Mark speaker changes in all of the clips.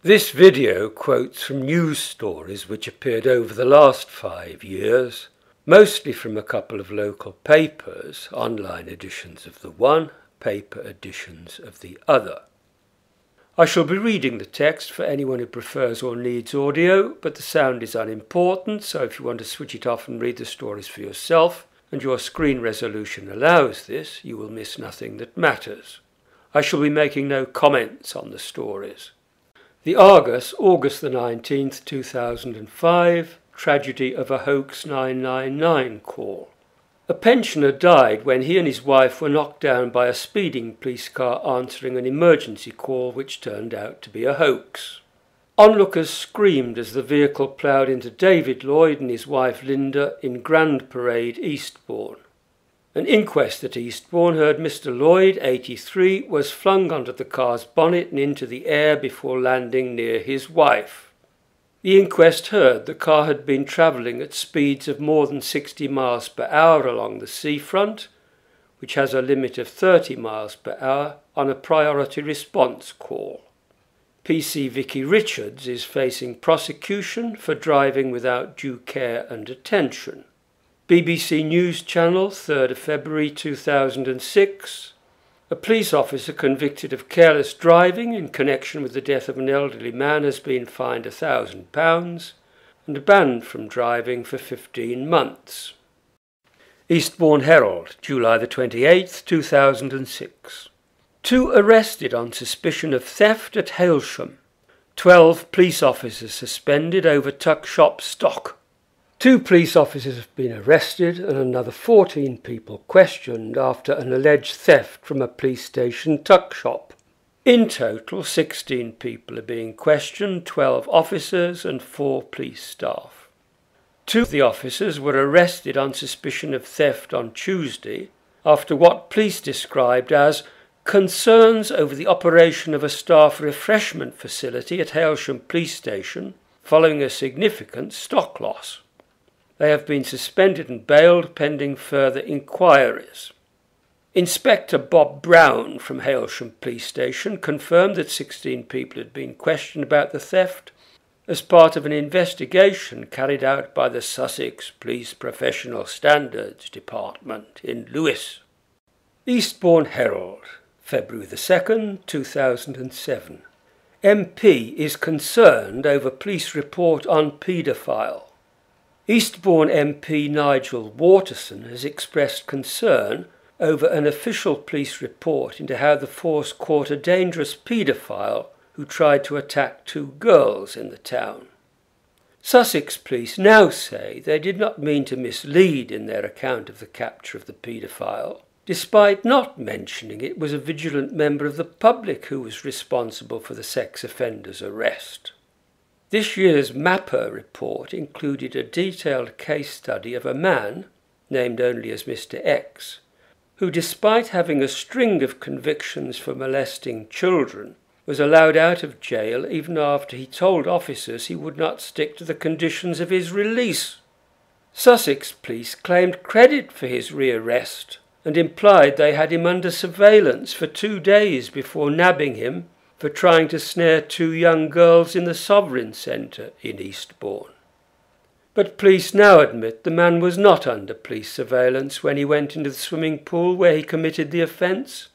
Speaker 1: This video quotes from news stories which appeared over the last 5 years, mostly from a couple of local papers, online editions of the one, paper editions of the other. I shall be reading the text for anyone who prefers or needs audio, but the sound is unimportant, so if you want to switch it off and read the stories for yourself, and your screen resolution allows this, you will miss nothing that matters. I shall be making no comments on the stories. The Argus, August the 19th, 2005, tragedy of a hoax 999 call. A pensioner died when he and his wife were knocked down by a speeding police car answering an emergency call which turned out to be a hoax. Onlookers screamed as the vehicle ploughed into David Lloyd and his wife Linda in Grand Parade, Eastbourne. An inquest at Eastbourne heard Mr. Lloyd, 83, was flung onto the car's bonnet and into the air before landing near his wife. The inquest heard the car had been travelling at speeds of more than 60 miles per hour along the seafront, which has a limit of 30 miles per hour, on a priority response call. PC Vicky Richards is facing prosecution for driving without due care and attention. BBC News Channel, 3rd of February 2006. A police officer convicted of careless driving in connection with the death of an elderly man has been fined £1,000 and banned from driving for 15 months. Eastbourne Herald, July the 28th, 2006. 2 arrested on suspicion of theft at Hailsham. 12 police officers suspended over tuck shop stock. 2 police officers have been arrested and another 14 people questioned after an alleged theft from a police station tuck shop. In total, 16 people are being questioned, 12 officers and 4 police staff. 2 of the officers were arrested on suspicion of theft on Tuesday after what police described as concerns over the operation of a staff refreshment facility at Hailsham Police Station following a significant stock loss. They have been suspended and bailed pending further inquiries. Inspector Bob Brown from Hailsham Police Station confirmed that 16 people had been questioned about the theft as part of an investigation carried out by the Sussex Police Professional Standards Department in Lewes. Eastbourne Herald, February the 2nd, 2007. MP is concerned over police report on paedophile. Eastbourne MP Nigel Waterson has expressed concern over an official police report into how the force caught a dangerous paedophile who tried to attack 2 girls in the town. Sussex police now say they did not mean to mislead in their account of the capture of the paedophile, despite not mentioning it was a vigilant member of the public who was responsible for the sex offender's arrest. This year's MAPA report included a detailed case study of a man, named only as Mr. X, who despite having a string of convictions for molesting children, was allowed out of jail even after he told officers he would not stick to the conditions of his release. Sussex police claimed credit for his rearrest and implied they had him under surveillance for 2 days before nabbing him for trying to snare 2 young girls in the Sovereign Centre in Eastbourne. But police now admit the man was not under police surveillance when he went into the swimming pool where he committed the offence,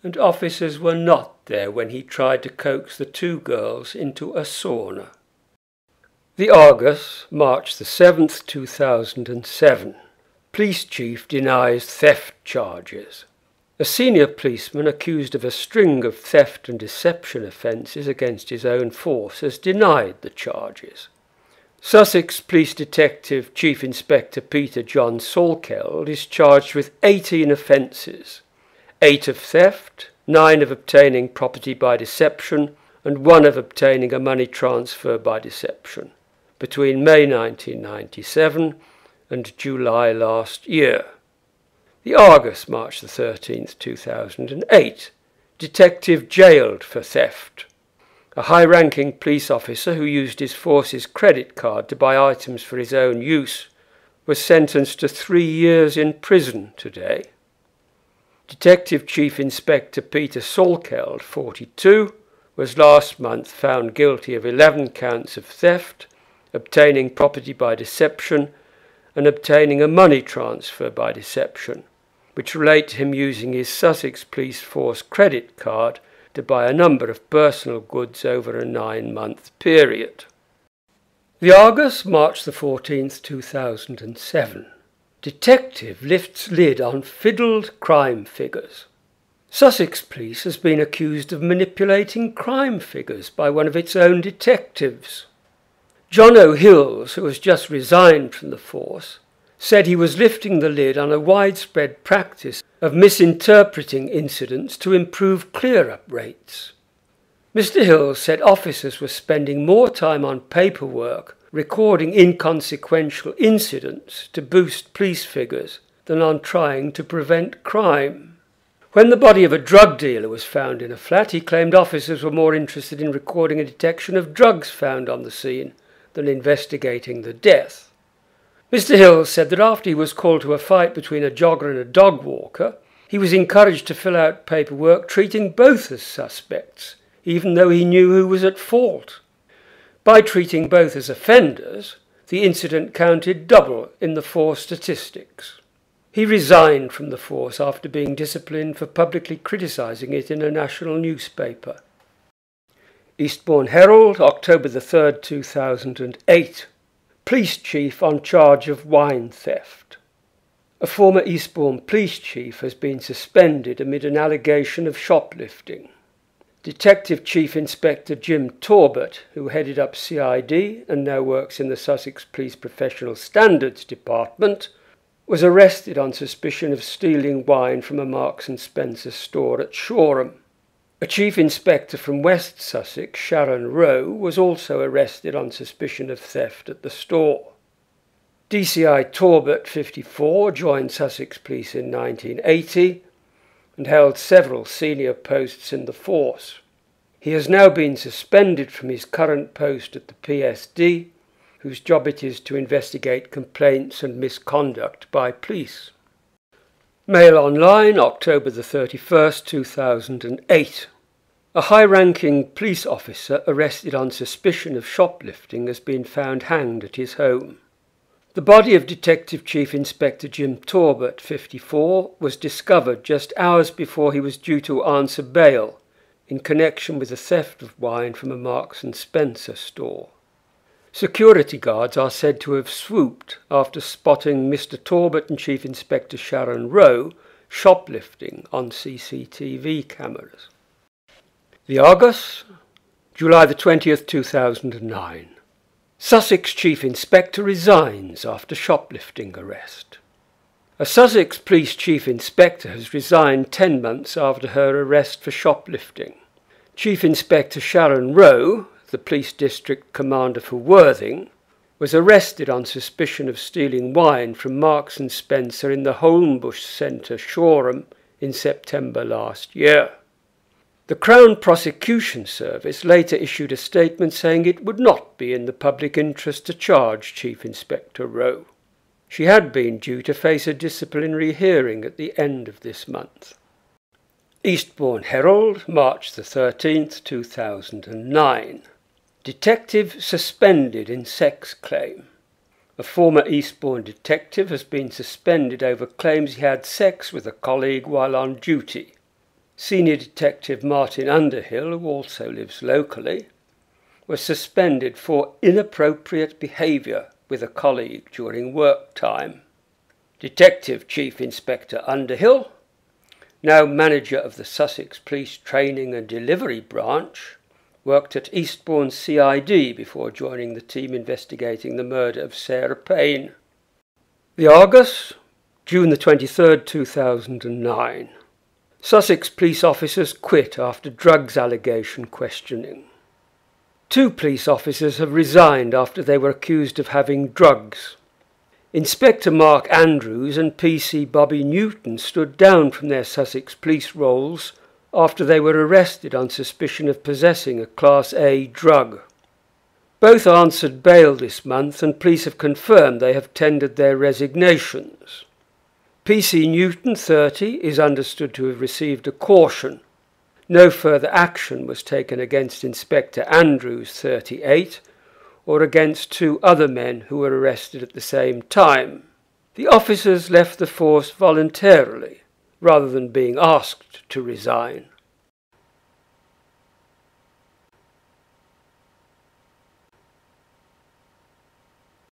Speaker 1: and officers were not there when he tried to coax the 2 girls into a sauna. The Argus, March the 7th, 2007. Police chief denies theft charges. A senior policeman accused of a string of theft and deception offences against his own force has denied the charges. Sussex Police Detective Chief Inspector Peter John Salkeld is charged with 18 offences, 8 of theft, 9 of obtaining property by deception and 1 of obtaining a money transfer by deception, between May 1997 and July last year. The Argus, March the 13th, 2008. Detective jailed for theft. A high-ranking police officer who used his force's credit card to buy items for his own use was sentenced to 3 years in prison today. Detective Chief Inspector Peter Salkeld, 42, was last month found guilty of 11 counts of theft, obtaining property by deception, and obtaining a money transfer by deception, which relate to him using his Sussex Police Force credit card to buy a number of personal goods over a 9-month period. The Argus, March the 14th, 2007. Detective lifts lid on fiddled crime figures. Sussex Police has been accused of manipulating crime figures by one of its own detectives. John O'Hills, who has just resigned from the force, said he was lifting the lid on a widespread practice of misinterpreting incidents to improve clear-up rates. Mr. Hills said officers were spending more time on paperwork recording inconsequential incidents to boost police figures than on trying to prevent crime. When the body of a drug dealer was found in a flat, he claimed officers were more interested in recording a detection of drugs found on the scene than investigating the death. Mr. Hills said that after he was called to a fight between a jogger and a dog walker, he was encouraged to fill out paperwork treating both as suspects, even though he knew who was at fault. By treating both as offenders, the incident counted double in the force statistics. He resigned from the force after being disciplined for publicly criticising it in a national newspaper. Eastbourne Herald, October the 3rd, 2008. Police chief on charge of wine theft. A former Eastbourne police chief has been suspended amid an allegation of shoplifting. Detective Chief Inspector Jim Tobert, who headed up CID and now works in the Sussex Police Professional Standards Department, was arrested on suspicion of stealing wine from a Marks & Spencer store at Shoreham. A Chief Inspector from West Sussex, Sharon Rowe, was also arrested on suspicion of theft at the store. DCI Tobert, 54, joined Sussex Police in 1980 and held several senior posts in the force. He has now been suspended from his current post at the PSD, whose job it is to investigate complaints and misconduct by police. Mail Online, October the 31st, 2008. A high-ranking police officer arrested on suspicion of shoplifting has been found hanged at his home. The body of Detective Chief Inspector Jim Tobert, 54, was discovered just hours before he was due to answer bail in connection with the theft of wine from a Marks & Spencer store. Security guards are said to have swooped after spotting Mr. Tobert and Chief Inspector Sharon Rowe shoplifting on CCTV cameras. The Argus, July the 20th, 2009. Sussex Chief Inspector resigns after shoplifting arrest. A Sussex Police Chief Inspector has resigned 10 months after her arrest for shoplifting. Chief Inspector Sharon Rowe, the Police District Commander for Worthing, was arrested on suspicion of stealing wine from Marks & Spencer in the Holmbush Centre, Shoreham, in September last year. The Crown Prosecution Service later issued a statement saying it would not be in the public interest to charge Chief Inspector Rowe. She had been due to face a disciplinary hearing at the end of this month. Eastbourne Herald, March the 13th, 2009. Detective suspended in sex claim. A former Eastbourne detective has been suspended over claims he had sex with a colleague while on duty. Senior Detective Martin Underhill, who also lives locally, was suspended for inappropriate behaviour with a colleague during work time. Detective Chief Inspector Underhill, now manager of the Sussex Police Training and Delivery Branch, worked at Eastbourne CID before joining the team investigating the murder of Sarah Payne. The Argus, June the 23rd, 2009. Sussex police officers quit after drugs allegation questioning. 2 police officers have resigned after they were accused of having drugs. Inspector Mark Andrews and PC Bobby Newton stood down from their Sussex police roles after they were arrested on suspicion of possessing a Class A drug. Both answered bail this month and police have confirmed they have tendered their resignations. PC Newton, 30, is understood to have received a caution. No further action was taken against Inspector Andrews, 38, or against 2 other men who were arrested at the same time. The officers left the force voluntarily, rather than being asked to resign.